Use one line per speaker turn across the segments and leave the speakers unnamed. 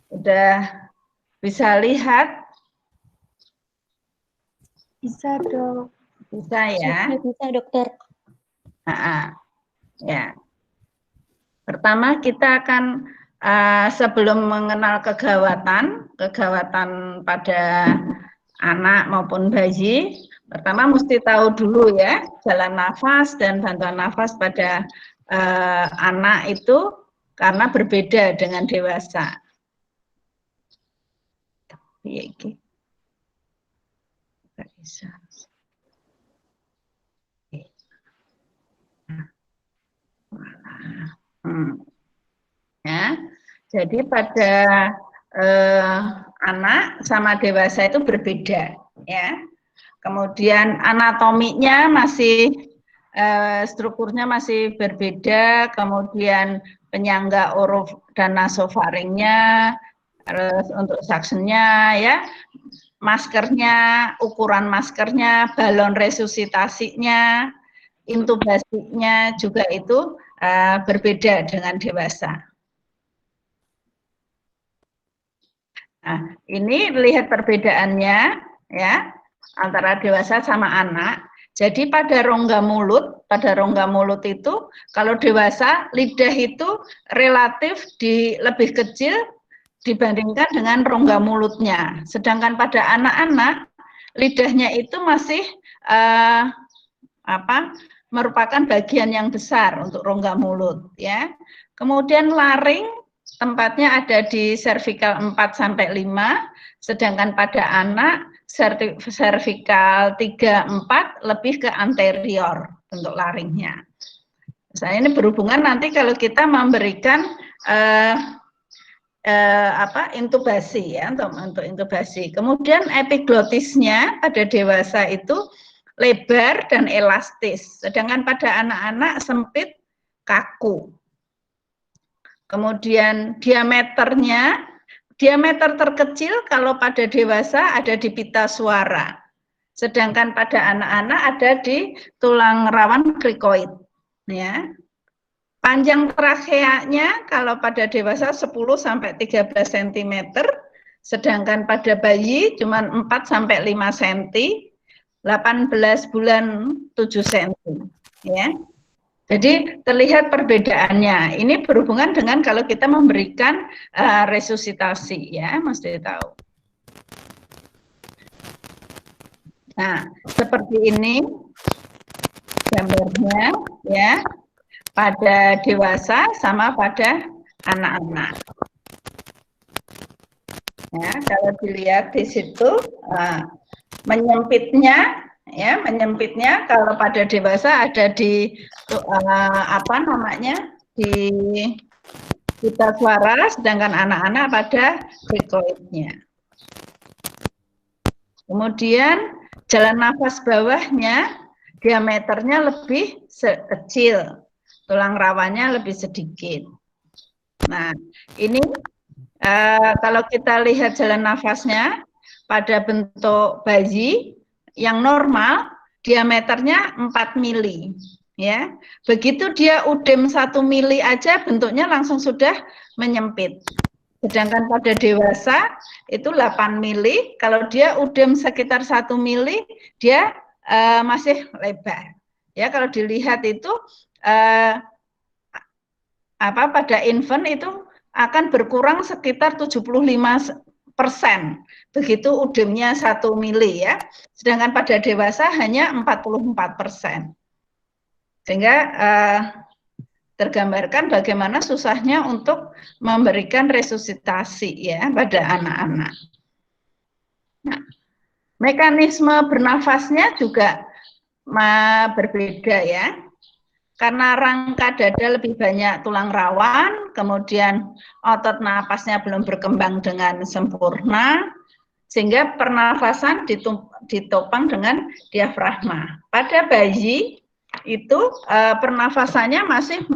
Udah bisa lihat?
Bisa, Dok.
Bisa ya?
Bisa, Dokter.
Ya. Pertama kita akan sebelum mengenal kegawatan pada anak maupun bayi, pertama mesti tahu dulu ya jalan nafas dan bantuan nafas pada anak itu karena berbeda dengan dewasa. Ya, jadi pada anak sama dewasa itu berbeda, ya. Kemudian anatominya masih strukturnya masih berbeda, kemudian penyangga orof dan nasofaringnya, terus untuk suctionnya, ya, maskernya, ukuran maskernya, balon resusitasinya, intubasinya juga itu berbeda dengan dewasa. Nah, ini lihat perbedaannya ya antara dewasa sama anak. Jadi pada rongga mulut itu kalau dewasa lidah itu relatif lebih kecil dibandingkan dengan rongga mulutnya. Sedangkan pada anak-anak lidahnya itu masih merupakan bagian yang besar untuk rongga mulut ya. Kemudian laring tempatnya ada di cervical 4 sampai 5, sedangkan pada anak cervical 3 4 lebih ke anterior untuk laringnya. Saya ini berhubungan nanti kalau kita memberikan intubasi ya untuk intubasi. Kemudian epiglotisnya pada dewasa itu lebar dan elastis, sedangkan pada anak-anak sempit, kaku. Kemudian diameter terkecil kalau pada dewasa ada di pita suara, sedangkan pada anak-anak ada di tulang rawan krikoid. Ya. Panjang tracheanya kalau pada dewasa 10 sampai 13 cm, sedangkan pada bayi cuma 4 sampai 5 cm. 18 bulan 7 cm ya. Jadi terlihat perbedaannya. Ini berhubungan dengan kalau kita memberikan resusitasi ya, mesti tahu. Nah, seperti ini gambarnya ya. Pada dewasa sama pada anak-anak. Ya, kalau dilihat di situ menyempitnya kalau pada dewasa ada di di pita suara, sedangkan anak-anak pada krikoidnya. Kemudian jalan nafas bawahnya diameternya lebih kecil, tulang rawannya lebih sedikit. Nah, ini kalau kita lihat jalan nafasnya pada bentuk bayi yang normal diameternya 4 mili ya. Begitu dia udem 1 mili aja bentuknya langsung sudah menyempit. Sedangkan pada dewasa itu 8 mili, kalau dia udem sekitar 1 mili dia masih lebar. Ya, kalau dilihat itu pada infant itu akan berkurang sekitar 75%. Begitu udemnya 1 mili ya. Sedangkan pada dewasa hanya 44%. Sehingga tergambarkan bagaimana susahnya untuk memberikan resusitasi ya pada anak-anak. Nah, mekanisme bernafasnya juga berbeda ya. Karena rangka dada lebih banyak tulang rawan, kemudian otot napasnya belum berkembang dengan sempurna, sehingga pernafasan ditopang dengan diafragma. Pada bayi itu pernafasannya masih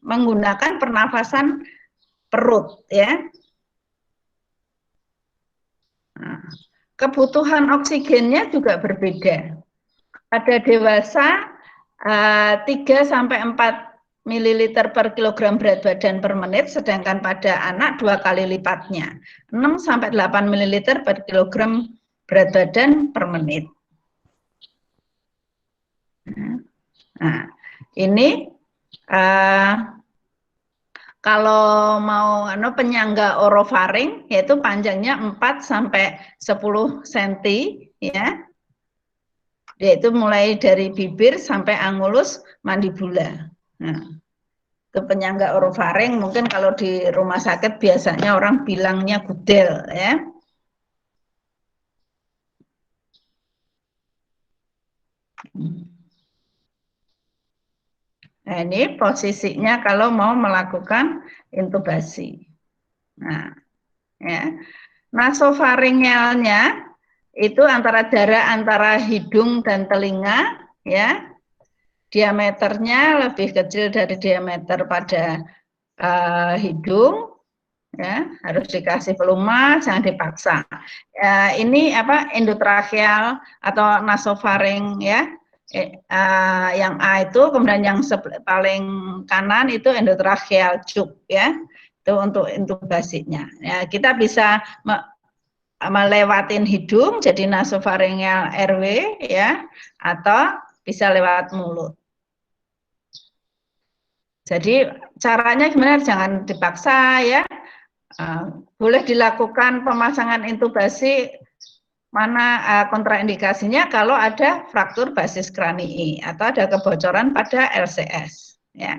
menggunakan pernafasan perut, ya. Nah, kebutuhan oksigennya juga berbeda. Pada dewasa 3 sampai 4 mililiter per kilogram berat badan per menit, sedangkan pada anak 2 kali lipatnya, 6-8 mililiter per kilogram berat badan per menit. Nah, ini kalau mau penyangga orofaring, yaitu panjangnya 4-10 cm, ya, yaitu mulai dari bibir sampai angulus mandibula. Nah, itu penyangga orofaring, mungkin kalau di rumah sakit biasanya orang bilangnya gudel, ya. Nah, ini posisinya kalau mau melakukan intubasi. Nah, ya. Nasofaringealnya itu antara jarak antara hidung dan telinga, ya. Diameternya lebih kecil dari diameter pada hidung, ya, harus dikasih pelumas, jangan dipaksa. Ini endotracheal atau nasofaring, ya. Yang A itu, kemudian yang paling kanan itu endotracheal tube, ya. Itu untuk intubasinya. Ya, kita bisa melewatin hidung jadi nasofaringeal RW, ya, atau bisa lewat mulut. Jadi caranya gimana? Jangan dipaksa, ya. Boleh dilakukan pemasangan intubasi mana kontraindikasinya kalau ada fraktur basis kranii atau ada kebocoran pada LCS, ya.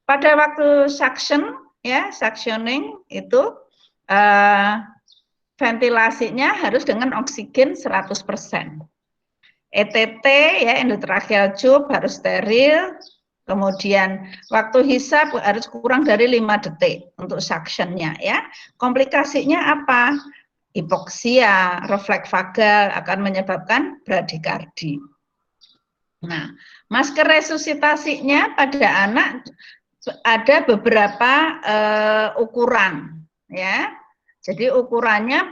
Pada waktu suction, ya, suctioning itu ventilasinya harus dengan oksigen 100%. ETT, ya, endotracheal tube harus steril. Kemudian waktu hisap harus kurang dari 5 detik untuk suctionnya, ya. Komplikasinya apa? Hipoksia, refleks vagal akan menyebabkan bradikardi. Nah, masker resusitasinya pada anak ada beberapa ukuran, ya. Jadi ukurannya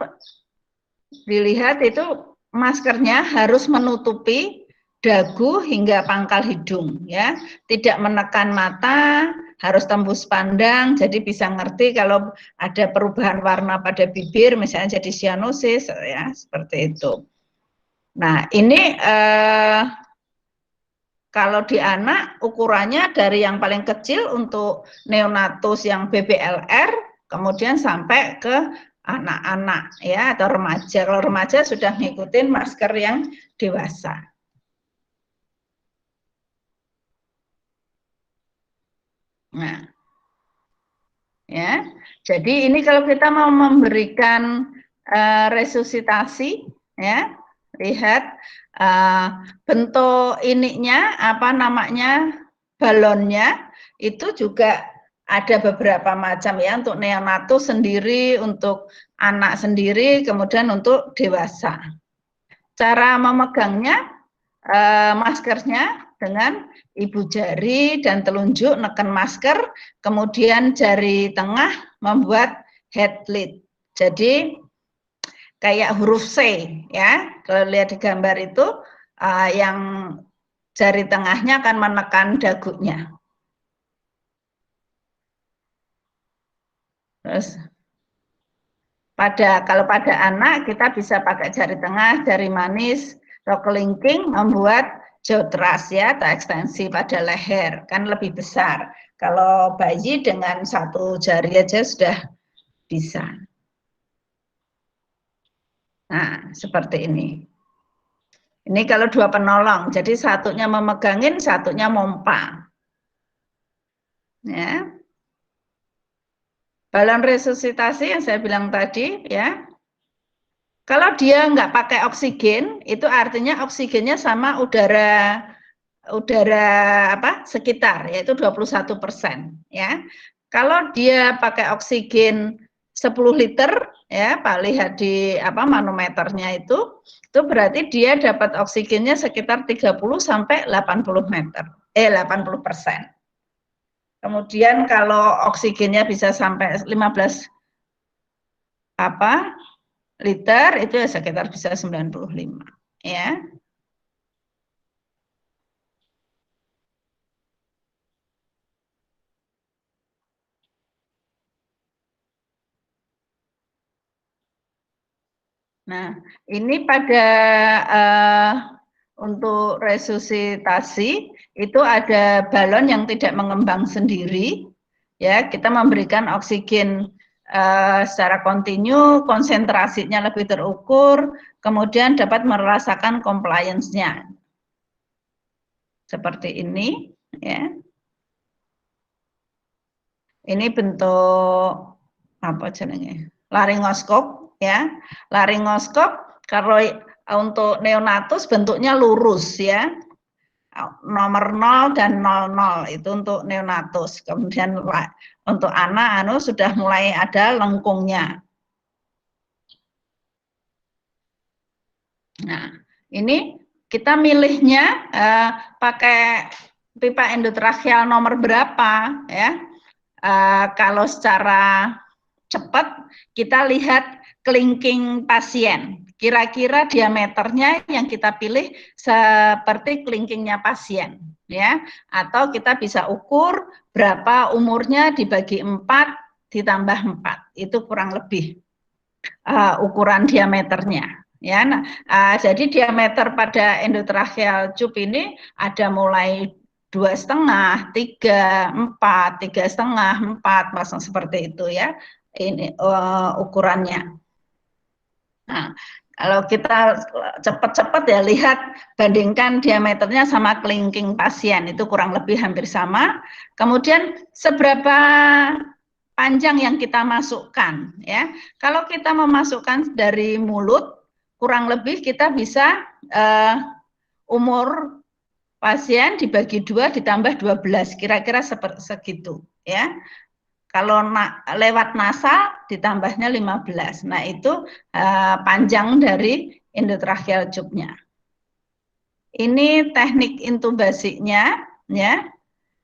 dilihat itu maskernya harus menutupi dagu hingga pangkal hidung, ya. Tidak menekan mata, harus tembus pandang, jadi bisa ngerti kalau ada perubahan warna pada bibir, misalnya jadi cyanosis, ya, seperti itu. Nah, ini kalau di anak ukurannya dari yang paling kecil untuk neonatus yang BBLR, kemudian sampai ke anak-anak, ya, atau remaja. Kalau remaja sudah ngikutin masker yang dewasa. Nah, ya, jadi ini kalau kita mau memberikan resusitasi, ya, lihat bentuk ininya, apa namanya, balonnya itu juga ada beberapa macam, ya, untuk neonatus sendiri, untuk anak sendiri, kemudian untuk dewasa. Cara memegangnya, maskernya dengan ibu jari dan telunjuk neken masker, kemudian jari tengah membuat head lid. Jadi kayak huruf C, ya. Kalau lihat di gambar itu yang jari tengahnya akan menekan dagunya. Terus kalau pada anak kita bisa pakai jari tengah, jari manis, rokelingking membuat jotras, ya, atau ekstensi pada leher, kan lebih besar. Kalau bayi dengan satu jari aja sudah bisa. Nah, seperti ini. Ini kalau dua penolong, jadi satunya memegangin, satunya mompa. Ya. Balon resusitasi yang saya bilang tadi, ya. Kalau dia nggak pakai oksigen, itu artinya oksigennya sama udara sekitar, yaitu 21%, ya. Kalau dia pakai oksigen 10 liter, ya, Pak lihat di manometernya itu berarti dia dapat oksigennya sekitar 30 sampai 80%. Kemudian kalau oksigennya bisa sampai 15 liter, itu ya sekitar bisa 95, ya. Nah, ini pada untuk resusitasi itu ada balon yang tidak mengembang sendiri, ya. Kita memberikan oksigen secara kontinu, konsentrasinya lebih terukur, kemudian dapat merasakan compliance-nya. Seperti ini, ya. Ini bentuk apa jenenge? Laringoskop, ya. Laringoskop kalau untuk neonatus bentuknya lurus, ya. Nomor 0 dan 00 itu untuk neonatus. Kemudian untuk anak sudah mulai ada lengkungnya. Nah, ini kita milihnya pakai pipa endotracheal nomor berapa, ya. Kalau secara cepat kita lihat kelingking pasien. Kira-kira diameternya yang kita pilih seperti kelingkingnya pasien, ya. Atau kita bisa ukur berapa umurnya dibagi 4 ditambah 4. Itu kurang lebih ukuran diameternya. Ya, nah, jadi diameter pada endotracheal tube ini ada mulai 2,5, 3, 4, 3,5, 4, pasang seperti itu, ya. Ini ukurannya. Nah, kalau kita cepat-cepat ya lihat, bandingkan diameternya sama kelingking pasien, itu kurang lebih hampir sama. Kemudian seberapa panjang yang kita masukkan, ya. Kalau kita memasukkan dari mulut, kurang lebih kita bisa umur pasien dibagi 2 ditambah 12, kira-kira segitu, ya. Kalau lewat nasal ditambahnya 15. Nah, itu panjang dari endotracheal tube-nya. Ini teknik intubasinya, ya.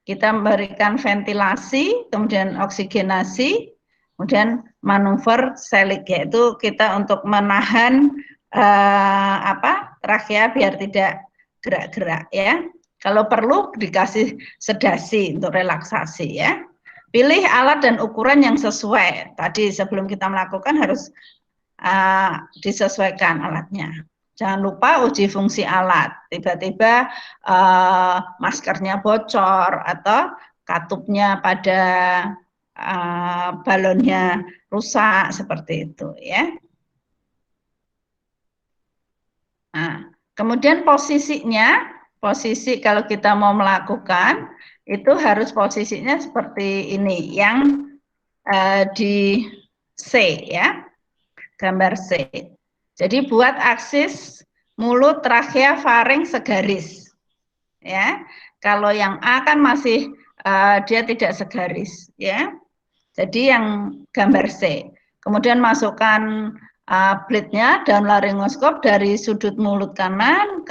Kita memberikan ventilasi, kemudian oksigenasi, kemudian manuver selik, yaitu kita untuk menahan trachea biar tidak gerak-gerak, ya. Kalau perlu dikasih sedasi untuk relaksasi, ya. Pilih alat dan ukuran yang sesuai. Tadi sebelum kita melakukan harus disesuaikan alatnya. Jangan lupa uji fungsi alat. Tiba-tiba maskernya bocor atau katupnya pada balonnya rusak, seperti itu, ya. Nah, kemudian posisi kalau kita mau melakukan itu harus posisinya seperti ini, yang di C, ya, gambar C. Jadi buat aksis mulut, trachea, faring segaris, ya. Kalau yang A kan masih dia tidak segaris, ya. Jadi yang gambar C. Kemudian masukkan blade-nya dalam laringoskop dari sudut mulut kanan.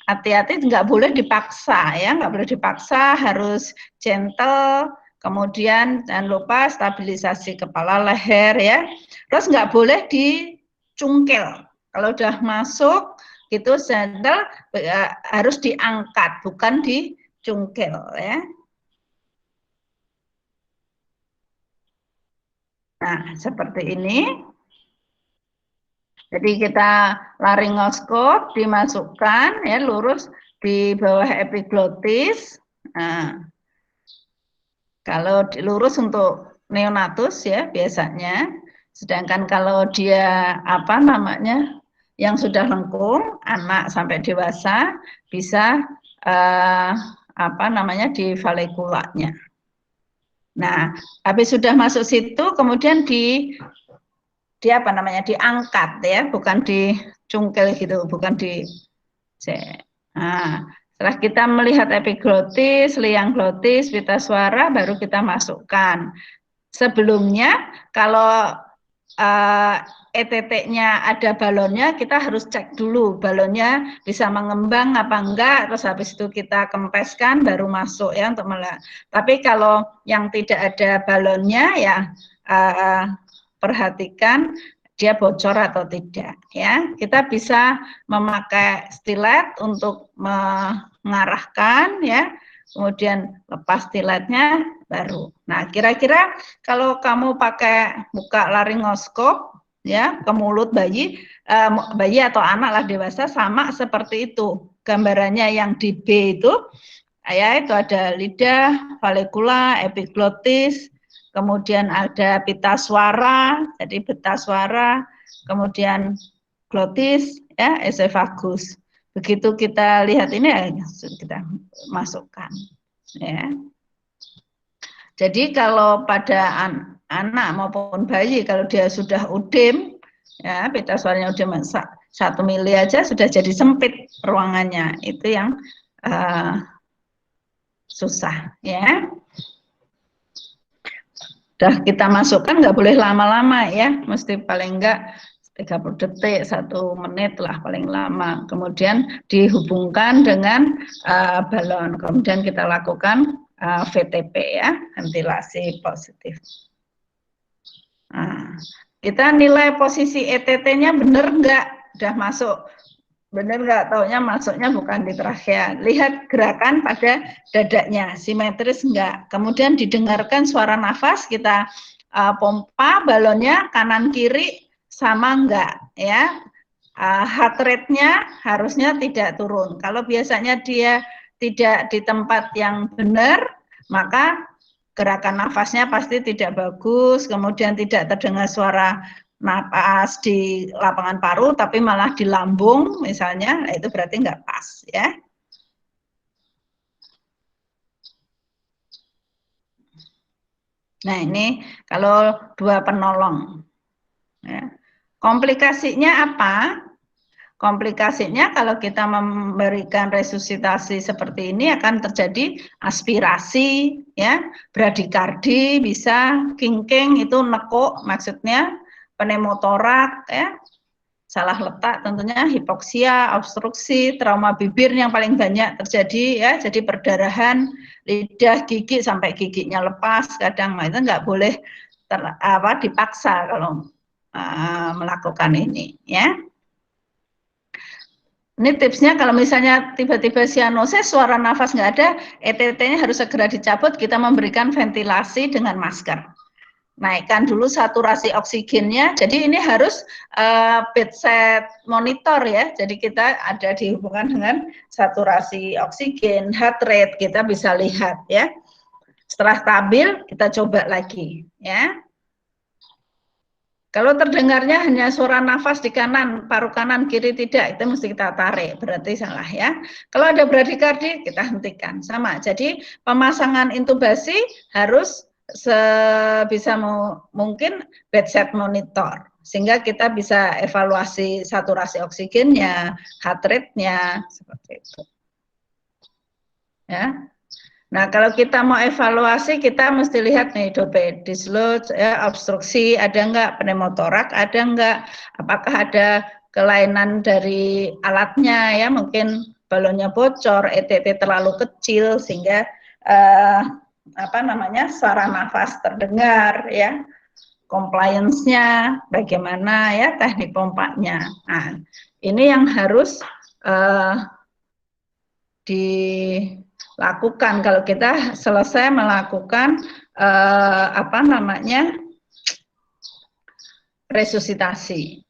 Hati-hati, nggak boleh dipaksa, ya, nggak boleh dipaksa, harus gentle. Kemudian jangan lupa stabilisasi kepala, leher, ya. Terus nggak boleh dicungkil. Kalau udah masuk gitu gentle, harus diangkat, bukan dicungkil, ya. Nah, seperti ini. Jadi kita laringoskop dimasukkan, ya, lurus di bawah epiglotis. Nah, kalau lurus untuk neonatus, ya, biasanya. Sedangkan kalau dia yang sudah lengkung, anak sampai dewasa, bisa di valleculanya. Nah, habis sudah masuk situ, kemudian diangkat, ya, bukan dicungkil gitu, bukan di. Nah, setelah kita melihat epiglotis, liang glotis, pita suara, baru kita masukkan. Sebelumnya kalau ETT-nya ada balonnya, kita harus cek dulu balonnya bisa mengembang apa enggak, terus habis itu kita kempeskan baru masuk, ya, untuk Tapi kalau yang tidak ada balonnya, ya, perhatikan dia bocor atau tidak, ya. Kita bisa memakai stilet untuk mengarahkan, ya. Kemudian lepas stiletnya baru. Nah, kira-kira kalau kamu pakai buka laringoskop, ya, ke mulut bayi, bayi atau anak lah dewasa sama seperti itu. Gambarannya yang di B itu, ya itu ada lidah, valikula, epiglotis, kemudian ada pita suara, jadi pita suara, kemudian glotis, ya, esofagus. Begitu kita lihat ini, kita masukkan, ya. Jadi kalau pada anak maupun bayi, kalau dia sudah udim, ya pita suaranya udah 1 mili aja sudah jadi sempit ruangannya, itu yang susah, ya. Udah kita masukkan nggak boleh lama-lama ya, mesti paling enggak 30 detik, 1 menit lah paling lama. Kemudian dihubungkan dengan balon. Kemudian kita lakukan VTP ya, ventilasi positif. Nah, kita nilai posisi ETT-nya benar enggak? Udah masuk. Benar nggak? Taunya masuknya bukan di trachea. Lihat gerakan pada dadanya, simetris enggak. Kemudian didengarkan suara nafas, kita pompa balonnya kanan kiri sama enggak ya. Heart rate-nya harusnya tidak turun. Kalau biasanya dia tidak di tempat yang benar, maka gerakan nafasnya pasti tidak bagus, kemudian tidak terdengar suara napas di lapangan paru, tapi malah di lambung misalnya, itu berarti nggak pas ya. Nah ini kalau 2 penolong. Ya. Komplikasinya apa? Komplikasinya kalau kita memberikan resusitasi seperti ini akan terjadi aspirasi, ya, bradikardi, bisa kingking itu nekuk, maksudnya pneumotorak, ya, salah letak tentunya, hipoksia, obstruksi, trauma bibir yang paling banyak terjadi, ya, jadi perdarahan lidah, gigi sampai giginya lepas, kadang itu nggak boleh dipaksa kalau melakukan ini, ya. Ini tipsnya kalau misalnya tiba-tiba sianosis, suara nafas nggak ada, ETT-nya harus segera dicabut, kita memberikan ventilasi dengan masker. Naikkan dulu saturasi oksigennya, jadi ini harus bedside monitor ya, jadi kita ada dihubungkan dengan saturasi oksigen, heart rate, kita bisa lihat ya. Setelah stabil, kita coba lagi ya. Kalau terdengarnya hanya suara nafas di kanan, paru kanan, kiri tidak, itu mesti kita tarik, berarti salah ya. Kalau ada bradikardi, kita hentikan, sama. Jadi pemasangan intubasi harus sebisa mungkin bedside monitor, sehingga kita bisa evaluasi saturasi oksigennya, heart rate-nya, seperti itu. Ya. Nah, kalau kita mau evaluasi, kita mesti lihat nih, dope dislodge, ya, obstruksi, ada enggak, pneumotorak, ada enggak, apakah ada kelainan dari alatnya, ya, mungkin balonnya bocor, ETT terlalu kecil, sehingga suara nafas terdengar, ya, compliance-nya, bagaimana, ya, teknik pompanya. Nah, ini yang harus dilakukan kalau kita selesai melakukan resusitasi.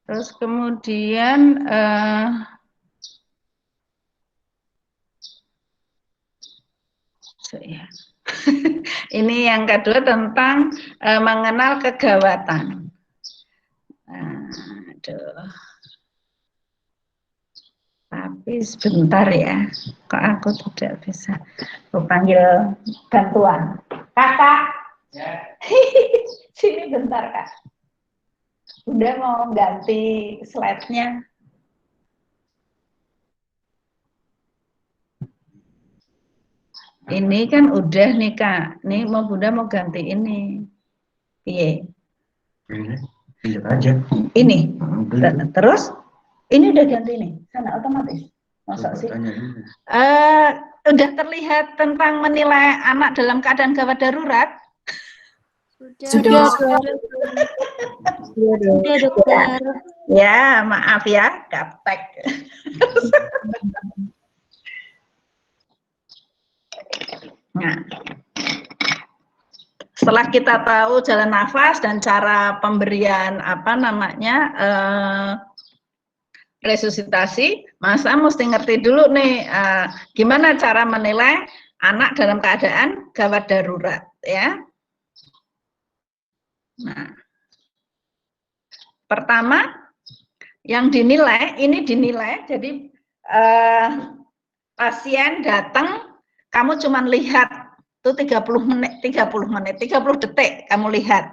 Terus kemudian ini yang kedua tentang mengenal kegawatan. Aduh. Tapi sebentar ya, kok aku tidak bisa. Aku panggil bantuan. Kakak, ya. Sini bentar Kak. Udah mau ganti slide-nya. Ini kan udah nih Kak. Nih mau Bunda mau ganti ini. Iya.
Ini aja.
Ini. Terus? Ini udah ganti nih, sana otomatis. Masa sih? Udah terlihat tentang menilai anak dalam keadaan gawat darurat?
Sudah, dokter.
Ya, maaf ya, gaptek. Nah, setelah kita tahu jalan nafas dan cara pemberian resusitasi, masa mesti ngerti dulu nih gimana cara menilai anak dalam keadaan gawat darurat, ya. Nah, pertama yang dinilai, jadi pasien datang, kamu cuma lihat itu 30 detik kamu lihat.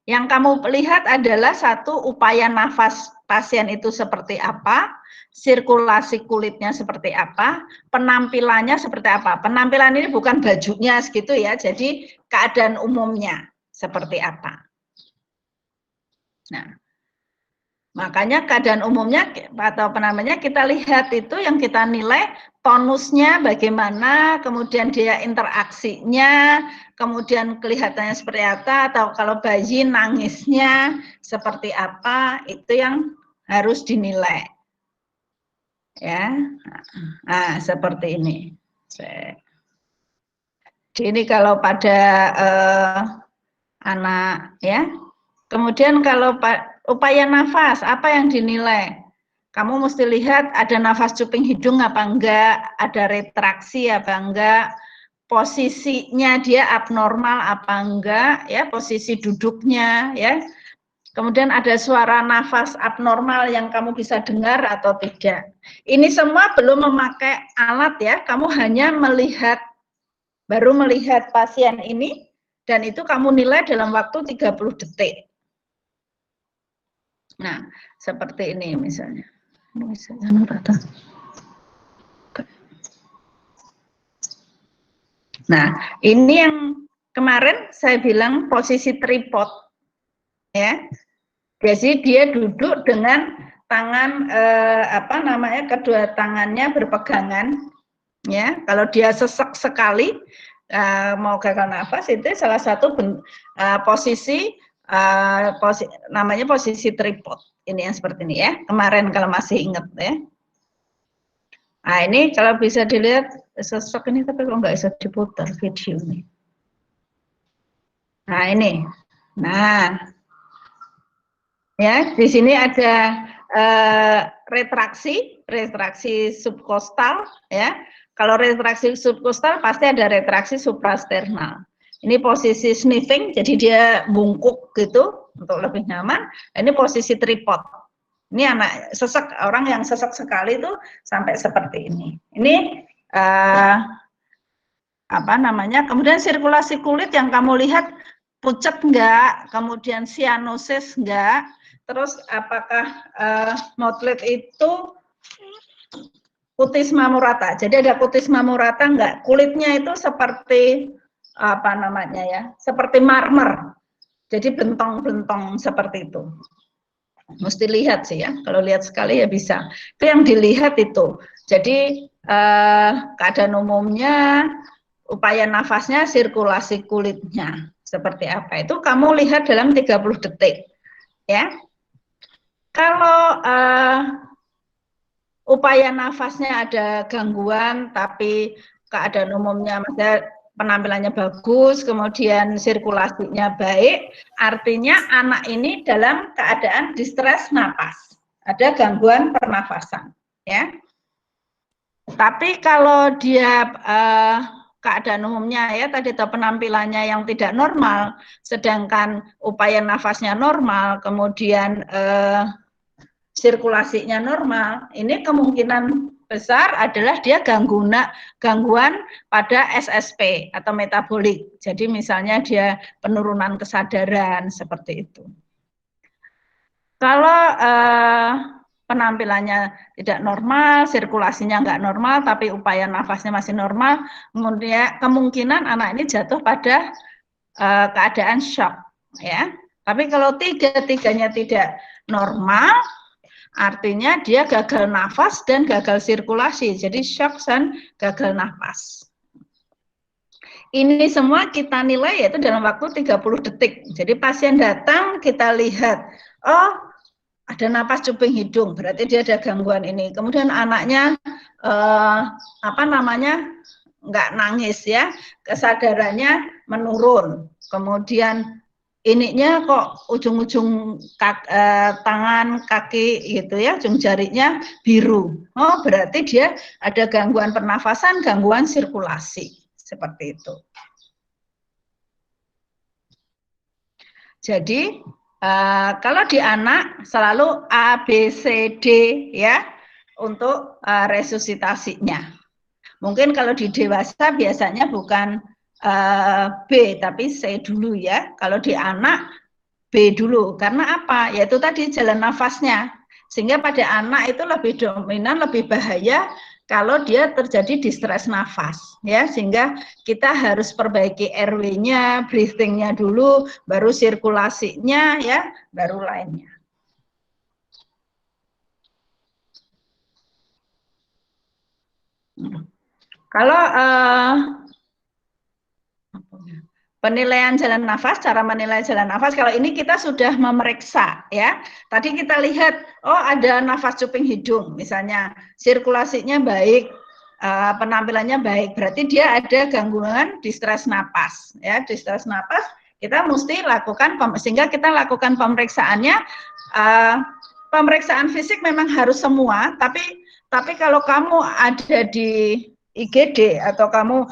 Yang kamu lihat adalah satu, upaya nafas pasien itu seperti apa, sirkulasi kulitnya seperti apa, penampilannya seperti apa. Penampilan ini bukan bajunya segitu ya, jadi keadaan umumnya seperti apa. Nah, makanya keadaan umumnya atau kita lihat itu yang kita nilai tonusnya bagaimana, kemudian dia interaksinya, kemudian kelihatannya seperti apa, atau kalau bayi nangisnya seperti apa, itu yang harus dinilai. Ya, nah seperti ini. Ini kalau pada anak ya. Kemudian kalau upaya nafas, apa yang dinilai? Kamu mesti lihat ada nafas cuping hidung apa enggak, ada retraksi apa enggak, posisinya dia abnormal apa enggak, ya, posisi duduknya, ya. Kemudian ada suara nafas abnormal yang kamu bisa dengar atau tidak. Ini semua belum memakai alat ya, kamu hanya melihat, baru melihat pasien ini, dan itu kamu nilai dalam waktu 30 detik. Nah, seperti ini misalnya. Nah, ini yang kemarin saya bilang posisi tripod, ya. Jadi dia duduk dengan tangan kedua tangannya berpegangan, ya. Kalau dia sesek sekali mau gagal nafas, itu salah satu posisi namanya posisi tripod. Ini yang seperti ini ya. Kemarin kalau masih ingat ya. Nah ini kalau bisa dilihat sesek ini, tapi kok nggak bisa diputar video ini. Nah ini. Nah, ya di sini ada retraksi subkostal ya. Kalau retraksi subkostal pasti ada retraksi suprasternal. Ini posisi sniffing, jadi dia bungkuk gitu untuk lebih nyaman. Ini posisi tripod. Ini anak sesek, orang yang sesek sekali itu sampai seperti ini. Ini kemudian sirkulasi kulit yang kamu lihat pucat enggak, kemudian sianosis enggak, terus apakah motlet itu kutisma murata. Jadi ada kutisma murata enggak? Kulitnya itu seperti seperti marmer. Jadi bentong-bentong seperti itu. Mesti lihat sih ya. Kalau lihat sekali ya bisa. Itu yang dilihat itu. Jadi keadaan umumnya, upaya nafasnya, sirkulasi kulitnya seperti apa. Itu kamu lihat dalam 30 detik. Ya. Kalau upaya nafasnya ada gangguan, tapi keadaan umumnya maksudnya penampilannya bagus, kemudian sirkulasinya baik, artinya anak ini dalam keadaan distres napas, ada gangguan pernafasan, ya. Tapi kalau dia keadaan umumnya ya tadi penampilannya yang tidak normal, sedangkan upaya nafasnya normal, kemudian sirkulasinya normal, ini kemungkinan besar adalah dia gangguan pada SSP atau metabolik. Jadi misalnya dia penurunan kesadaran seperti itu. Kalau penampilannya tidak normal, sirkulasinya nggak normal, tapi upaya nafasnya masih normal, kemudian kemungkinan anak ini jatuh pada keadaan shock, ya. Tapi kalau tiga-tiganya tidak normal, artinya dia gagal nafas dan gagal sirkulasi. Jadi shock dan gagal nafas. Ini semua kita nilai yaitu dalam waktu 30 detik. Jadi pasien datang, kita lihat, oh ada napas cuping hidung, berarti dia ada gangguan ini. Kemudian anaknya nggak nangis ya, kesadarannya menurun. Kemudian ininya kok ujung-ujung tangan, kaki gitu ya, ujung jarinya biru. Oh berarti dia ada gangguan pernafasan, gangguan sirkulasi. Seperti itu. Jadi kalau di anak selalu A, B, C, D ya untuk resusitasinya. Mungkin kalau di dewasa biasanya bukan B tapi C dulu ya. Kalau di anak B dulu. Karena apa? Yaitu tadi jalan nafasnya. Sehingga pada anak itu lebih dominan, lebih bahaya kalau dia terjadi distres nafas, ya, sehingga kita harus perbaiki RW-nya, breathing-nya dulu, baru sirkulasinya, ya, baru lainnya. Kalau penilaian jalan nafas, cara menilai jalan nafas, kalau ini kita sudah memeriksa ya. Tadi kita lihat, oh ada nafas cuping hidung, misalnya sirkulasinya baik, penampilannya baik, berarti dia ada gangguan distres napas ya. Distres napas kita mesti lakukan, sehingga kita lakukan pemeriksaannya. Pemeriksaan fisik memang harus semua, tapi kalau kamu ada di IGD atau kamu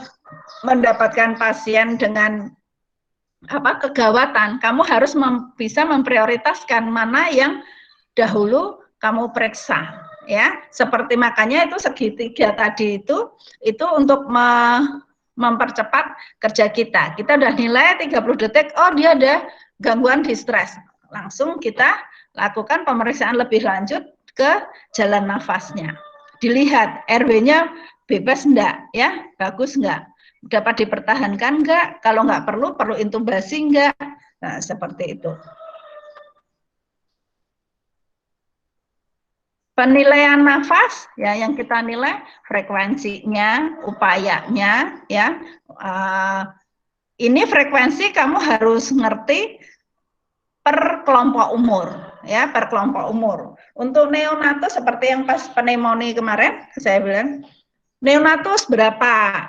mendapatkan pasien dengan kegawatan, kamu harus bisa memprioritaskan mana yang dahulu kamu periksa ya. Seperti makanya itu segitiga tadi itu untuk mempercepat kerja kita. Kita udah nilai 30 detik, oh dia ada gangguan distres. Langsung kita lakukan pemeriksaan lebih lanjut ke jalan nafasnya. Dilihat RW-nya bebas enggak ya, bagus enggak, dapat dipertahankan enggak, kalau enggak perlu intubasi enggak. Nah, seperti itu. Penilaian nafas ya, yang kita nilai frekuensinya, upayanya ya. Ini frekuensi kamu harus ngerti per kelompok umur ya, per kelompok umur. Untuk neonatus seperti yang pas pneumonia kemarin saya bilang, neonatus berapa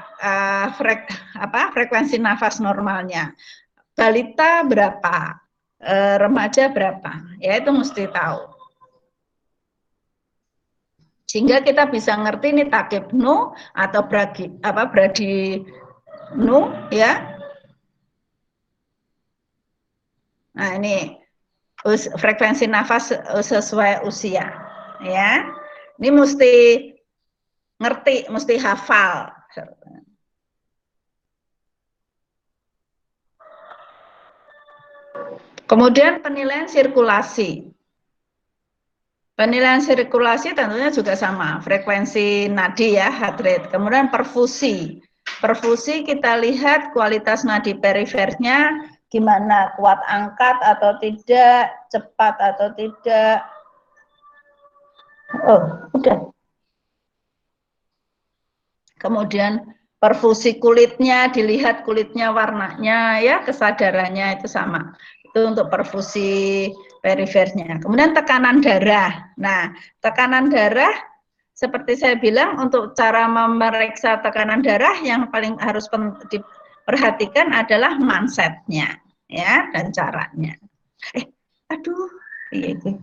frekuensi nafas normalnya, balita berapa, remaja berapa, ya itu mesti tahu. Sehingga kita bisa ngerti ini takipnu atau bradinu ya. Nah ini frekuensi nafas sesuai usia ya. Ini mesti ngerti, mesti hafal. Kemudian penilaian sirkulasi. Penilaian sirkulasi tentunya juga sama, frekuensi nadi ya, heart rate. Kemudian perfusi. Perfusi kita lihat kualitas nadi perifernya gimana, kuat angkat atau tidak, cepat atau tidak. Oh, udah. Kemudian perfusi kulitnya, dilihat kulitnya warnanya ya, kesadarannya itu sama. Itu untuk perfusi perifernya. Kemudian tekanan darah. Nah, tekanan darah seperti saya bilang, untuk cara memeriksa tekanan darah yang paling harus diperhatikan adalah mindsetnya ya, dan caranya. Aduh, iya itu.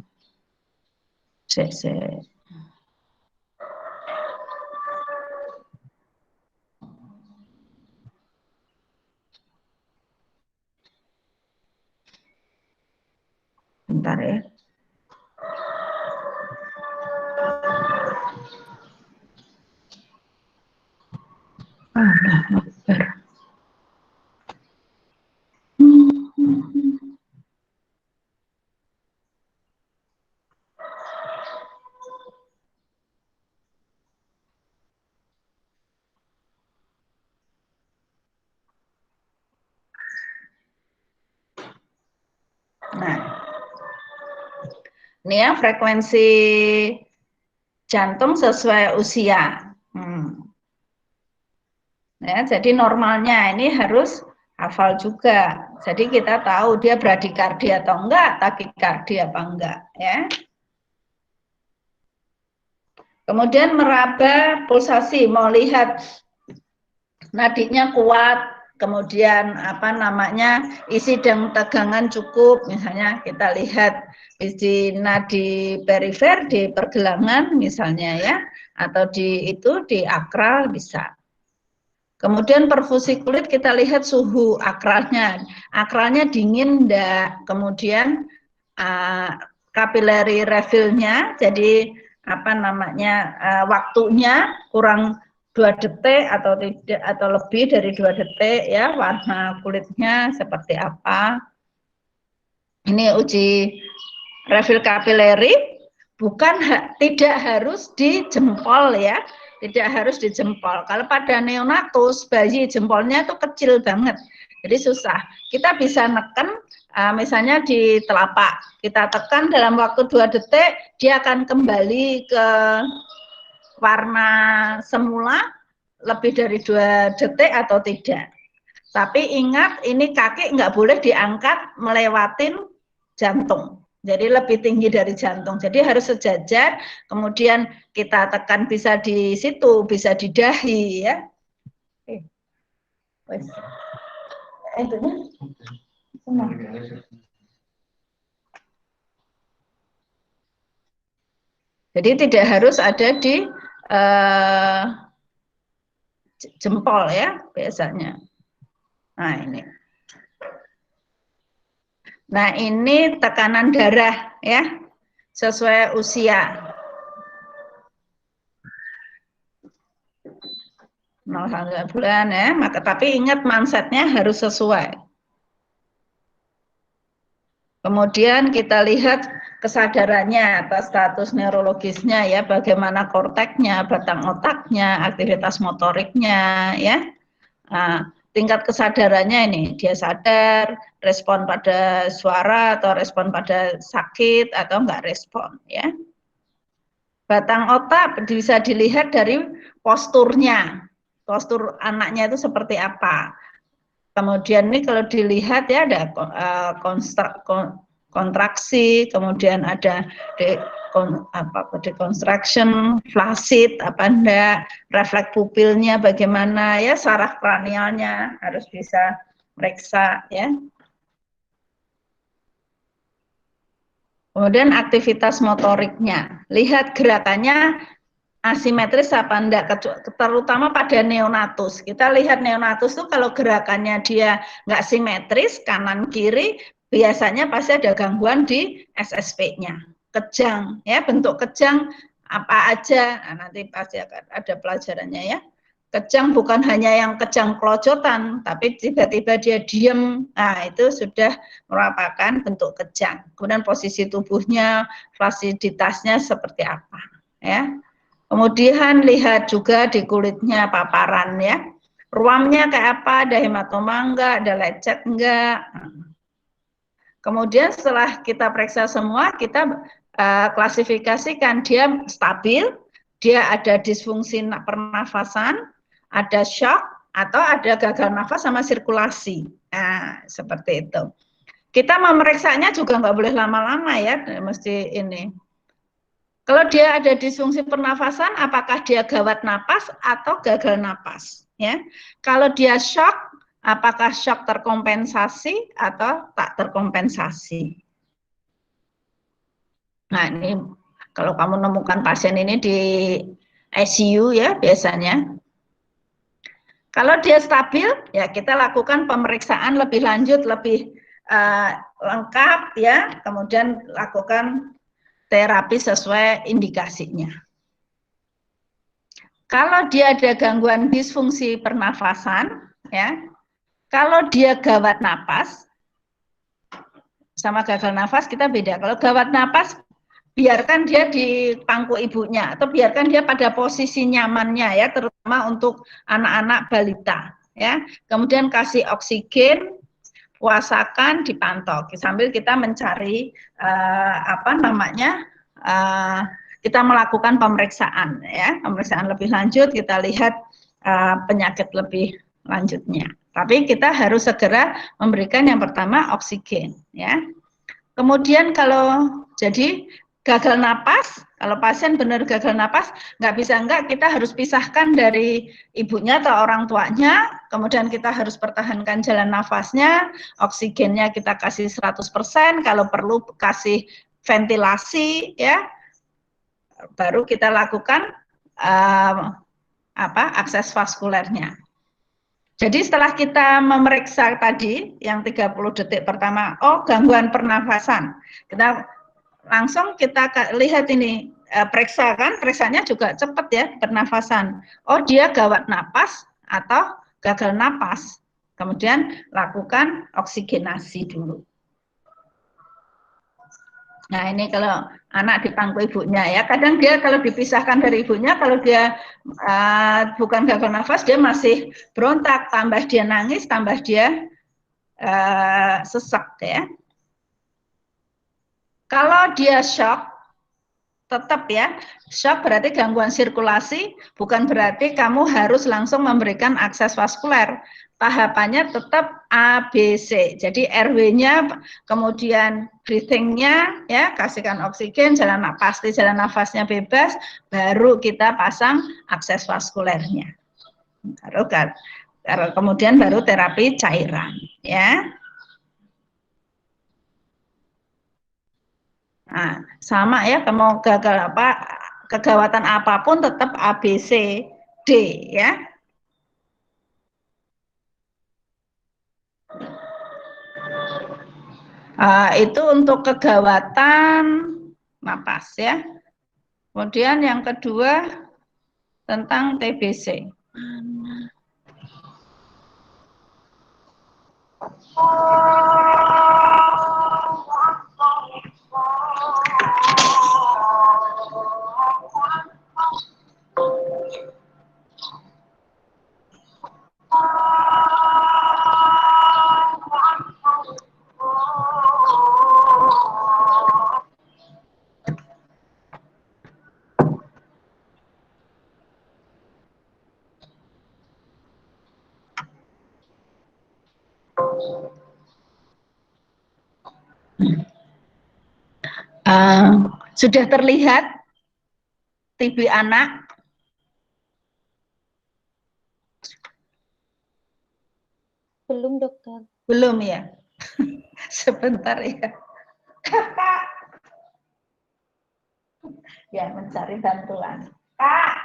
Bentar ya. Nah, Ini ya frekuensi jantung sesuai usia. Ya, jadi normalnya ini harus hafal juga. Jadi kita tahu dia bradikardi atau enggak, takikardi apa enggak, ya. Kemudian meraba pulsasi, mau lihat nadinya kuat, kemudian apa namanya isi dan tegangan cukup, misalnya kita lihat isi nadi perifer di pergelangan misalnya ya, atau di akral bisa. Kemudian perfusi kulit kita lihat suhu akralnya dingin enggak, kemudian capillary refill-nya, jadi apa namanya waktunya kurang 2 detik atau tidak atau lebih dari 2 detik ya, warna kulitnya seperti apa. Ini uji refill capillary, tidak harus di jempol ya. Tidak harus di jempol. Kalau pada neonatus, bayi jempolnya itu kecil banget. Jadi susah. Kita bisa neken, misalnya di telapak. Kita tekan dalam waktu 2 detik, dia akan kembali ke warna semula lebih dari 2 detik atau tidak. Tapi ingat, ini kaki nggak boleh diangkat melewatin jantung. Jadi lebih tinggi dari jantung. Jadi harus sejajar, kemudian kita tekan bisa di situ, bisa di dahi ya. Jadi tidak harus ada di jempol ya biasanya. Nah ini. Nah ini tekanan darah ya, sesuai usia. 0,9 bulan ya, maka tapi ingat mindsetnya harus sesuai. Kemudian kita lihat kesadarannya atas status neurologisnya ya, bagaimana korteknya, batang otaknya, aktivitas motoriknya ya. Nah, tingkat kesadarannya ini, dia sadar, respon pada suara atau respon pada sakit atau enggak respon ya. Batang otak bisa dilihat dari posturnya, postur anaknya itu seperti apa. Kemudian ini kalau dilihat ya ada kontraksi, kemudian ada deconstruction, flaccid apa enggak, refleks pupilnya bagaimana ya, saraf kranialnya harus bisa periksa ya. Kemudian aktivitas motoriknya, lihat gerakannya asimetris apa enggak, terutama pada neonatus. Kita lihat neonatus itu kalau gerakannya dia enggak simetris kanan kiri, biasanya pasti ada gangguan di SSP-nya. Kejang ya, bentuk kejang apa aja, nah, nanti pasti akan ada pelajarannya ya. Kejang bukan hanya yang kejang kelojotan, tapi tiba-tiba dia diem, nah itu sudah merupakan bentuk kejang. Kemudian posisi tubuhnya, flaciditasnya seperti apa ya. Kemudian lihat juga di kulitnya paparan ya, ruamnya kayak apa, ada hematoma enggak, ada lecet enggak. Kemudian setelah kita periksa semua, kita klasifikasikan dia stabil, dia ada disfungsi pernafasan, ada shock, atau ada gagal nafas sama sirkulasi. Nah, seperti itu. Kita memeriksanya juga nggak boleh lama-lama ya, mesti ini. Kalau dia ada disfungsi pernafasan, apakah dia gawat napas atau gagal napas? Ya, kalau dia shock, apakah shock terkompensasi atau tak terkompensasi? Nah ini kalau kamu nemukan pasien ini di ICU ya biasanya. Kalau dia stabil, ya kita lakukan pemeriksaan lebih lanjut, lebih lengkap ya, kemudian lakukan terapi sesuai indikasinya. Kalau dia ada gangguan disfungsi pernafasan, ya, kalau dia gawat napas, sama gagal nafas kita beda. Kalau gawat napas, biarkan dia di pangku ibunya, atau biarkan dia pada posisi nyamannya ya, terutama untuk anak-anak balita. Ya, kemudian kasih oksigen, puasakan, dipantau sambil kita mencari kita melakukan pemeriksaan ya, pemeriksaan lebih lanjut, kita lihat penyakit lebih lanjutnya. Tapi kita harus segera memberikan yang pertama oksigen ya. Kemudian kalau jadi gagal napas, kalau pasien benar gagal napas, nggak kita harus pisahkan dari ibunya atau orang tuanya, kemudian kita harus pertahankan jalan nafasnya, oksigennya kita kasih 100%, kalau perlu kasih ventilasi, ya, baru kita lakukan akses vaskulernya. Jadi setelah kita memeriksa tadi yang 30 detik pertama, oh gangguan pernafasan, langsung kita lihat ini, periksa kan, periksanya juga cepat ya, pernafasan. Oh dia gawat napas atau gagal napas. Kemudian lakukan oksigenasi dulu. Nah ini kalau anak di pangku ibunya ya, kadang dia kalau dipisahkan dari ibunya, kalau dia bukan gagal nafas, dia masih berontak, tambah dia nangis, tambah dia sesak ya. Kalau dia shock, tetap ya, shock berarti gangguan sirkulasi, bukan berarti kamu harus langsung memberikan akses vaskuler. Tahapannya tetap A, B, C. Jadi RW-nya, kemudian breathing-nya, ya, kasihkan oksigen, pasti jalan nafasnya bebas, baru kita pasang akses vaskulernya. Kemudian baru terapi cairan, ya. Nah, sama ya, mau gagal kegawatan apapun tetap A, B, C, D ya. Itu untuk kegawatan napas ya. Kemudian yang kedua tentang TBC. Sudah terlihat TB anak?
Belum, dokter.
Belum ya? Sebentar ya. Kakak. Ya, mencari bantuan. Kak.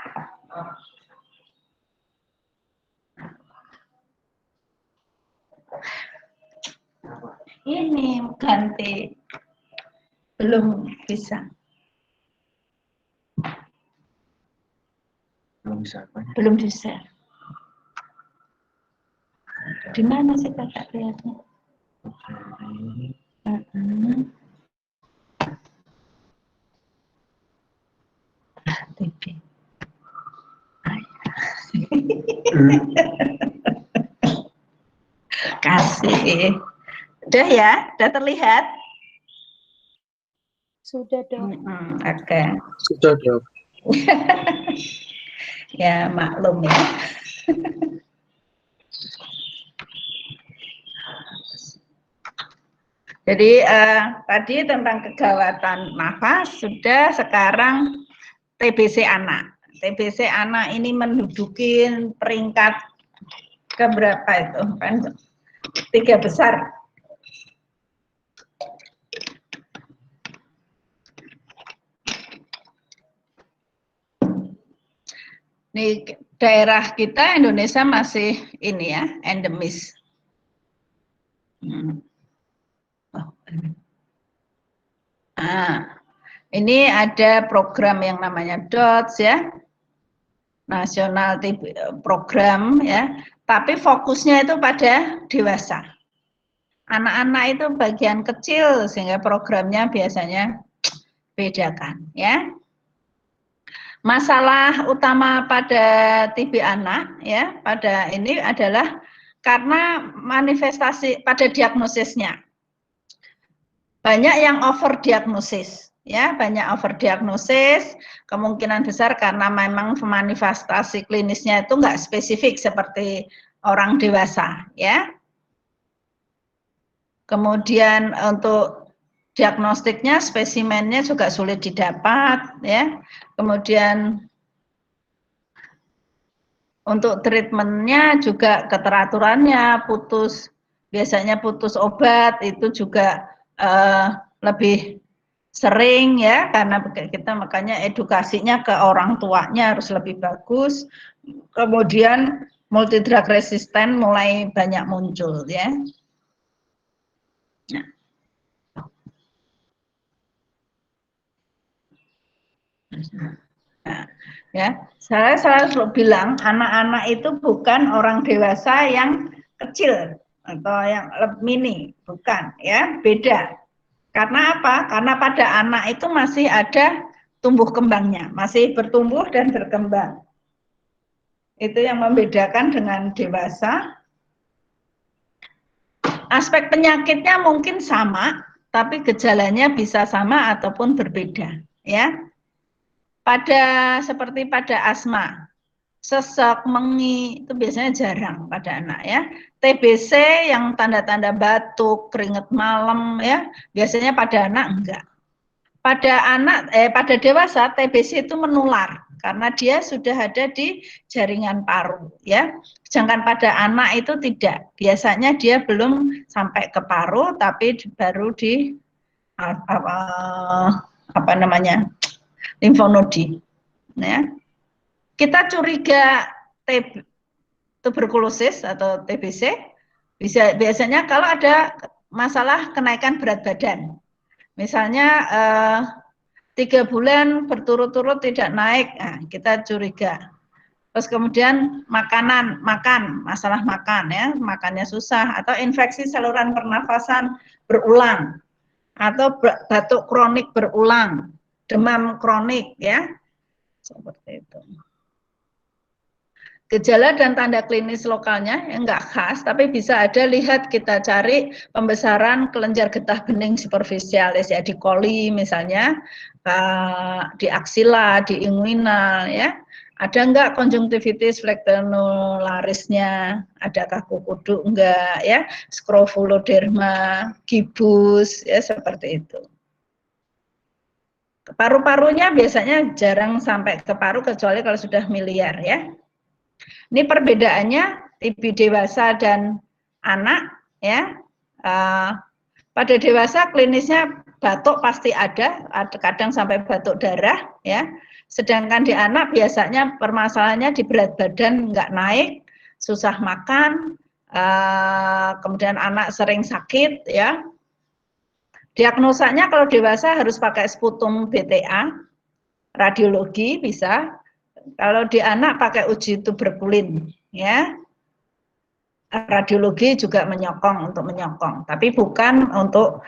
Ini ganti. Belum bisa. Belum bisa. Di mana sih kakak lihatnya? TB. Kasih. Udah ya? Udah terlihat?
Sudah, dok.
Oke.
Sudah, dok.
Ya, maklum ya. Jadi tadi tentang kegawatan nafas sudah, sekarang TBC anak. TBC anak ini menduduki peringkat keberapa itu? Kan 3 besar. Nih daerah kita Indonesia masih ini ya, endemis. Ini ada program yang namanya DOTS ya, Nasional Program ya, tapi fokusnya itu pada dewasa. Anak-anak itu bagian kecil sehingga programnya biasanya bedakan ya. Masalah utama pada TB anak ya, pada ini adalah karena manifestasi pada diagnosisnya. Banyak yang overdiagnosis, ya, banyak overdiagnosis, kemungkinan besar karena memang manifestasi klinisnya itu nggak spesifik seperti orang dewasa, ya. Kemudian untuk diagnostiknya, spesimennya juga sulit didapat, ya. Kemudian untuk treatmentnya juga keteraturannya biasanya putus obat itu juga lebih sering, ya, karena kita makanya edukasinya ke orang tuanya harus lebih bagus. Kemudian multi drug resisten mulai banyak muncul, ya. Nah, ya, saya selalu bilang anak-anak itu bukan orang dewasa yang kecil atau yang mini, bukan, ya, beda. Karena apa? Karena pada anak itu masih ada tumbuh kembangnya, masih bertumbuh dan berkembang. Itu yang membedakan dengan dewasa. Aspek penyakitnya mungkin sama, tapi gejalanya bisa sama ataupun berbeda, ya. Seperti pada asma, sesek, mengi itu biasanya jarang pada anak, ya. TBC yang tanda-tanda batuk, keringat malam, ya, biasanya pada anak enggak. Pada dewasa TBC itu menular karena dia sudah ada di jaringan paru, ya. Sedangkan pada anak itu tidak. Biasanya dia belum sampai ke paru tapi baru di apa namanya? Limfonodi. Ya. Kita curiga tuberkulosis atau TBC biasanya kalau ada masalah kenaikan berat badan. Misalnya 3 bulan berturut-turut tidak naik, nah, kita curiga. Terus kemudian masalah makan, ya, makannya susah, atau infeksi saluran pernafasan berulang, atau batuk kronik berulang, demam kronik, ya, seperti itu. Gejala dan tanda klinis lokalnya yang enggak khas, tapi bisa ada, lihat, kita cari pembesaran kelenjar getah bening superficialis, ya, di koli misalnya, di aksila, di inguinal, ya. Ada enggak konjungtivitis flekternularisnya, adakah kuku enggak, ya, skrofuloderma, gibus, ya, seperti itu. Paru-parunya biasanya jarang sampai ke paru kecuali kalau sudah miliar, ya. Ini perbedaannya TB dewasa dan anak, ya. Pada dewasa klinisnya batuk pasti ada kadang sampai batuk darah, ya. Sedangkan di anak biasanya permasalahannya di berat badan nggak naik, susah makan, kemudian anak sering sakit, ya. Diagnosanya kalau dewasa harus pakai sputum BTA, radiologi bisa. Kalau di anak pakai uji tuberkulin, ya. Radiologi juga untuk menyokong, tapi bukan untuk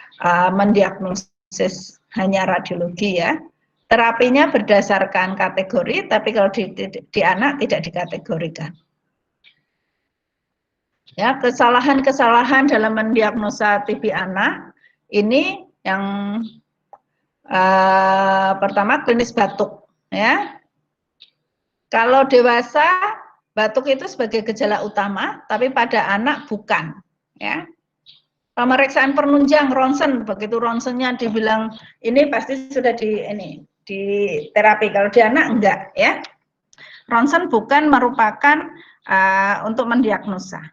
mendiagnosis hanya radiologi, ya. Terapinya berdasarkan kategori, tapi kalau di anak tidak dikategorikan. Ya, kesalahan-kesalahan dalam mendiagnosa TB anak ini yang pertama klinis batuk, ya. Kalau dewasa, batuk itu sebagai gejala utama, tapi pada anak bukan, ya. Pemeriksaan penunjang ronsen, begitu ronsennya dibilang ini pasti sudah di terapi. Kalau di anak enggak, ya. Ronsen bukan merupakan untuk mendiagnosa.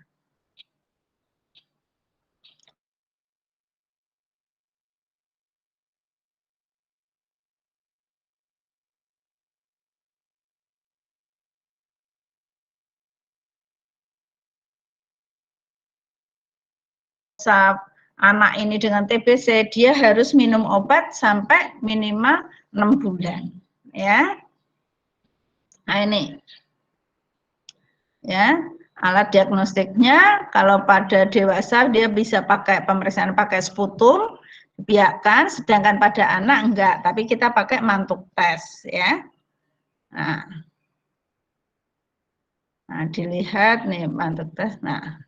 Anak ini dengan TBC, dia harus minum obat sampai minimal 6 bulan, ya. Nah, ini, ya, alat diagnostiknya. Kalau pada dewasa dia bisa pakai pemeriksaan pakai sputum, dibiarkan, sedangkan pada anak enggak, tapi kita pakai mantuk tes, ya. Nah, dilihat nih mantuk tes. Nah,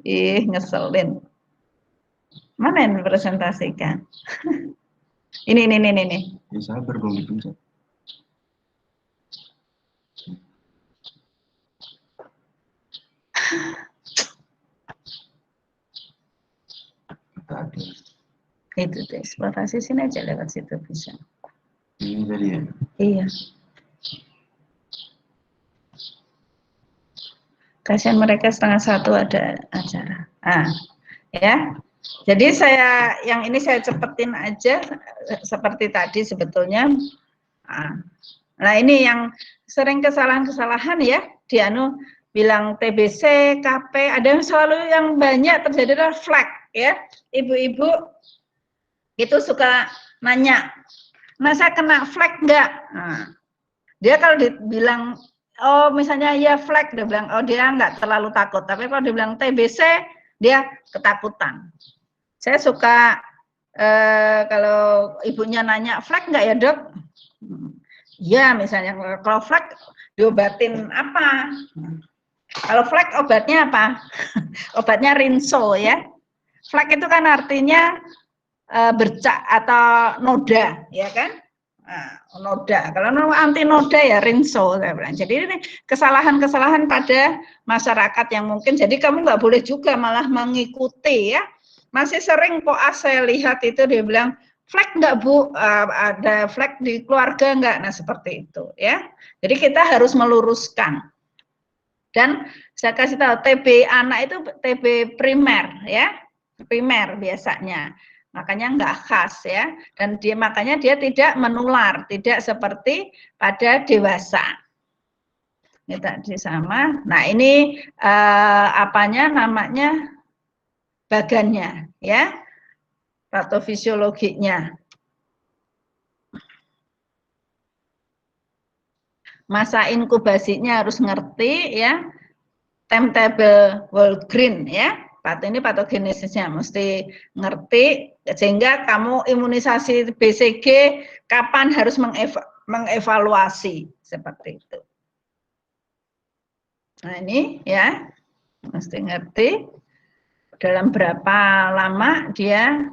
Ih, ngeselin. Mana yang dipresentasikan? Ini.
Ya, sabar belum dipencet. Tadi.
Itu tuh, eksploitasi sini aja lewat situ bisa.
Ini tadi ya?
Iya. Kasihan mereka 12:30 ada acara. Ya. Jadi yang ini saya cepetin aja seperti tadi sebetulnya. Nah ini yang sering kesalahan-kesalahan ya, bilang TBC, KP, ada yang selalu yang banyak terjadi adalah flag ya. Ibu-ibu itu suka nanya, masa kena flag enggak? Nah, dia kalau dibilang, oh misalnya ya flag, dia bilang, oh dia enggak terlalu takut. Tapi kalau dibilang TBC, dia ketakutan. Saya suka, kalau ibunya nanya, flag enggak ya dok? Ya misalnya, kalau flag diobatin apa? Kalau flag obatnya apa? Obatnya rinso ya. Flag itu kan artinya bercak atau noda, ya kan? Nah, noda. Kalau anti noda ya rinso, saya bilang. Jadi ini kesalahan-kesalahan pada masyarakat yang mungkin. Jadi kamu nggak boleh juga malah mengikuti ya. Masih sering koas saya lihat itu dia bilang flag nggak Bu, ada flag di keluarga nggak? Nah seperti itu ya. Jadi kita harus meluruskan. Dan saya kasih tahu TB anak itu TB primer ya, primer biasanya. Makanya enggak khas ya, dan makanya dia tidak menular, tidak seperti pada dewasa. Ini tadi sama. Nah ini apanya namanya bagannya ya, patofisiologinya. Masa inkubasinya harus ngerti ya, timetable Walgreen ya. Ini patogenesisnya mesti ngerti sehingga kamu imunisasi BCG kapan harus mengevaluasi seperti itu. Nah ini ya mesti ngerti dalam berapa lama dia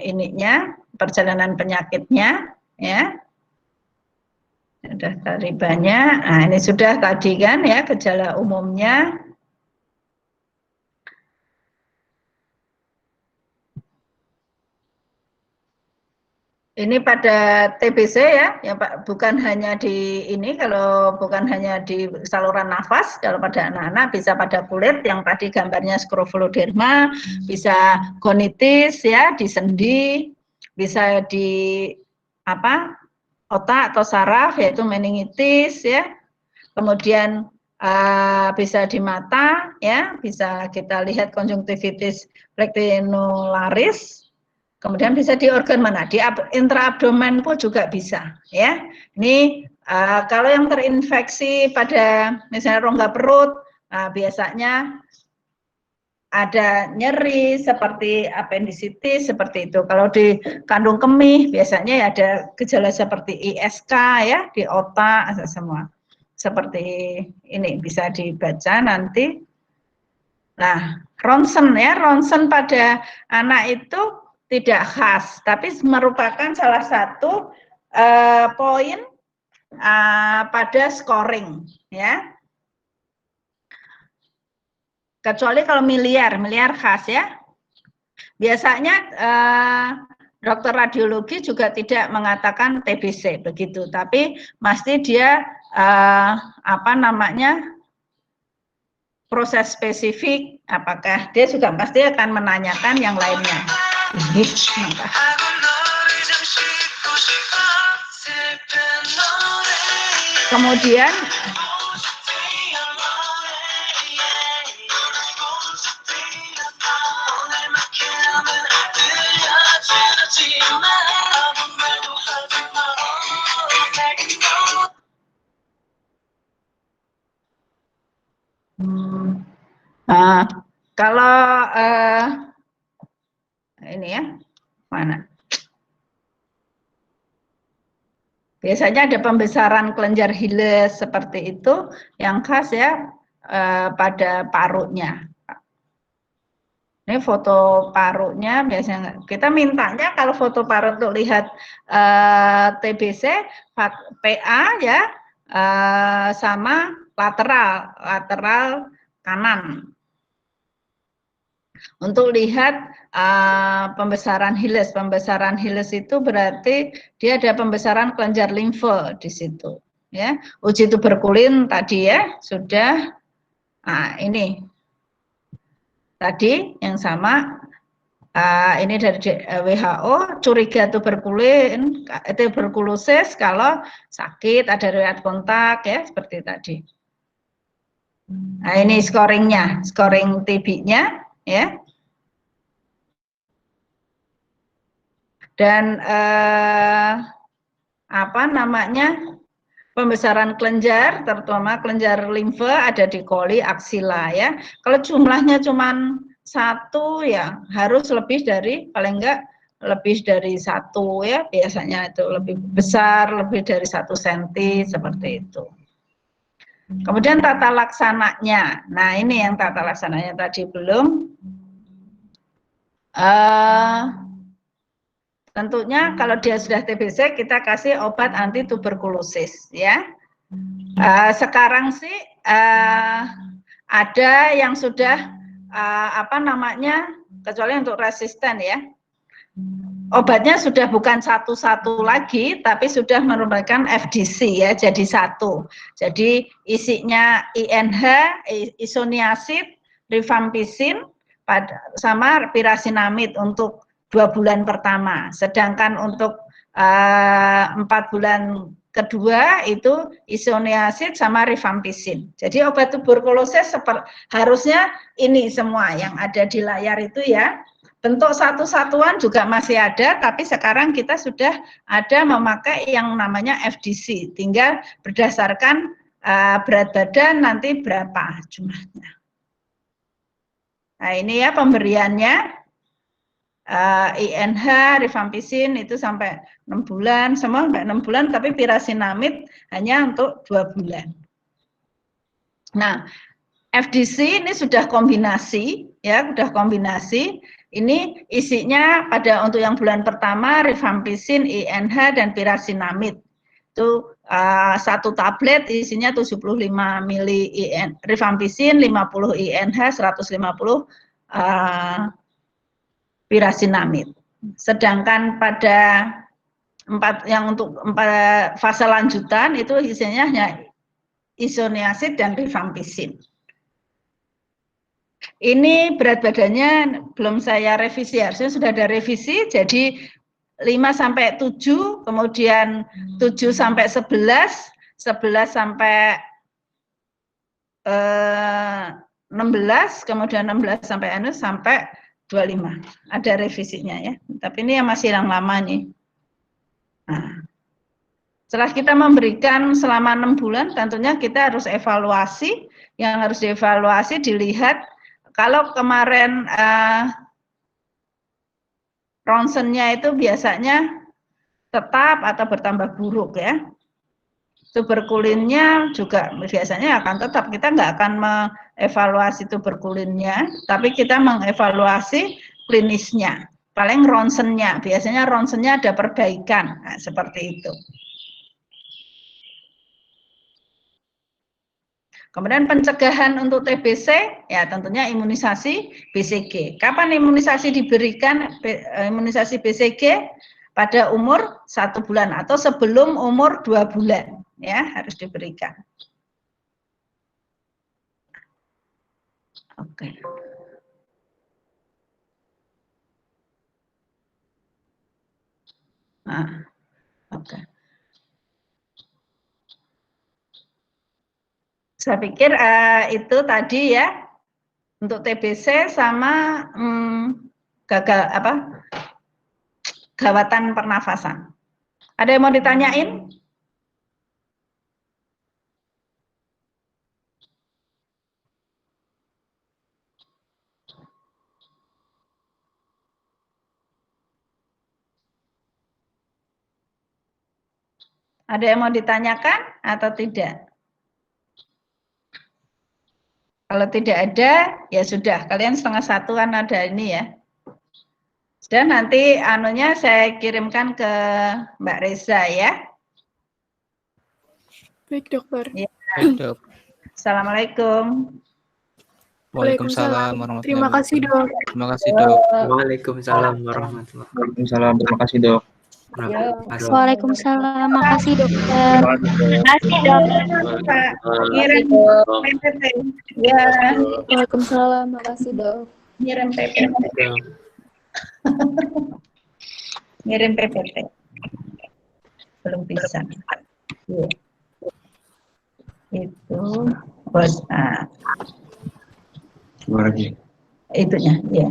ininya perjalanan penyakitnya ya. Sudah tadi banyak. Nah ini sudah tadi kan ya gejala umumnya. Ini pada TBC ya Pak, bukan hanya di ini, kalau bukan hanya di saluran nafas, kalau pada anak-anak bisa pada kulit yang tadi gambarnya skrofuloderma, bisa gonitis ya, di sendi, bisa di otak atau saraf yaitu meningitis ya, kemudian bisa di mata ya, bisa kita lihat konjungtivitis plexinolaris. Kemudian bisa di organ mana? Di intraabdomen pun juga bisa, ya. Ini kalau yang terinfeksi pada misalnya rongga perut, biasanya ada nyeri seperti apendisitis seperti itu. Kalau di kandung kemih biasanya ya ada gejala seperti ISK ya di otak semua. Seperti ini bisa dibaca nanti. Nah, ronsen ya, ronsen pada anak itu tidak khas, tapi merupakan salah satu poin pada scoring, ya. Kecuali kalau miliar khas ya. Biasanya dokter radiologi juga tidak mengatakan TBC begitu, tapi pasti dia proses spesifik, apakah dia juga pasti akan menanyakan yang lainnya. Kemudian kalau ini ya, mana? Biasanya ada pembesaran kelenjar Hill's seperti itu, yang khas ya pada parunya. Ini foto parunya biasanya kita mintanya kalau foto paru untuk lihat TBC, PA ya sama lateral kanan. Untuk lihat pembesaran hiles. Pembesaran hiles itu berarti dia ada pembesaran kelenjar limfe di situ. Ya, uji tuberkulin tadi ya sudah. Nah, ini tadi yang sama. Ini dari WHO, curiga tuberkulosis kalau sakit ada riwayat kontak ya seperti tadi. Nah, ini scoringnya, scoring TB-nya ya. Dan apa namanya? Pembesaran kelenjar, terutama kelenjar limfe ada di koli, aksila ya. Kalau jumlahnya cuma 1 ya harus lebih dari paling enggak lebih dari 1 ya, biasanya itu lebih besar, lebih dari 1 cm seperti itu. Kemudian tata laksananya. Nah, ini yang tata laksananya tadi belum. Tentunya kalau dia sudah TBC kita kasih obat anti tuberkulosis ya. Sekarang sih ada yang sudah apa namanya, kecuali untuk resisten ya. Obatnya sudah bukan satu-satu lagi, tapi sudah merupakan FDC ya, jadi satu. Jadi isinya INH, isoniazid, rifampicin, sama pirasinamid untuk 2 bulan pertama. Sedangkan untuk 4 bulan kedua itu isoniazid sama rifampicin. Jadi obat tuberkulosis harusnya ini semua yang ada di layar itu ya. Bentuk satu-satuan juga masih ada, tapi sekarang kita sudah ada memakai yang namanya FDC. Tinggal berdasarkan berat badan nanti berapa jumlahnya. Nah, ini ya pemberiannya. INH, rifampicin itu sampai 6 bulan, semua sampai 6 bulan, tapi pirasinamid hanya untuk 2 bulan. Nah, FDC ini sudah kombinasi, ya, sudah kombinasi. Ini isinya pada untuk yang bulan pertama rifampicin, INH dan pirasinamid. Itu 1 tablet isinya 75 mili rifampicin, 50 INH, 150 pirasinamid. Sedangkan pada yang untuk fase lanjutan itu isinya hanya isoniazid dan rifampicin. Ini berat badannya belum saya revisi, harusnya sudah ada revisi, jadi 5 sampai 7, kemudian 7 sampai 11, 11 sampai 16, kemudian 16 sampai 25. Ada revisinya ya. Tapi ini yang masih yang lama nih. Nah, setelah kita memberikan selama 6 bulan, tentunya kita harus evaluasi. Yang harus dievaluasi dilihat kalau kemarin ronsennya itu biasanya tetap atau bertambah buruk ya. Tuberkulinnya juga biasanya akan tetap, kita nggak akan mengevaluasi tuberkulinnya, tapi kita mengevaluasi klinisnya, paling ronsennya, biasanya ronsennya ada perbaikan, nah, seperti itu. Kemudian pencegahan untuk TBC, ya tentunya imunisasi BCG. Kapan imunisasi diberikan, imunisasi BCG? Pada umur 1 bulan atau sebelum umur 2 bulan, ya harus diberikan. Oke. Nah, oke. Saya pikir itu tadi ya untuk TBC sama gawatan pernafasan. Ada yang mau ditanyain? Ada yang mau ditanyakan atau tidak? Kalau tidak ada, ya sudah. Kalian 12:30 kan ada ini ya. Sudah, nanti anunya saya kirimkan ke Mbak Reza ya.
Baik, dokter.
Ya.
Baik, Dok.
Assalamualaikum.
Waalaikumsalam warahmatullahi
Terima kasih, dok.
Terima kasih, Dok.
Waalaikumsalam warahmatullahi
Waalaikumsalam. Terima kasih, Dok.
wabarakatuh.
Waalaikumsalam. Makasih dokter.
Makasih dok. Pak. Ngirim PPT. Ya,
Waalaikumsalam. Makasih, dok.
ngirim PPT. Ngirim PPT. Belum bisa. Ya. Itu WhatsApp.
Keluar lagi.
Itunya, ya.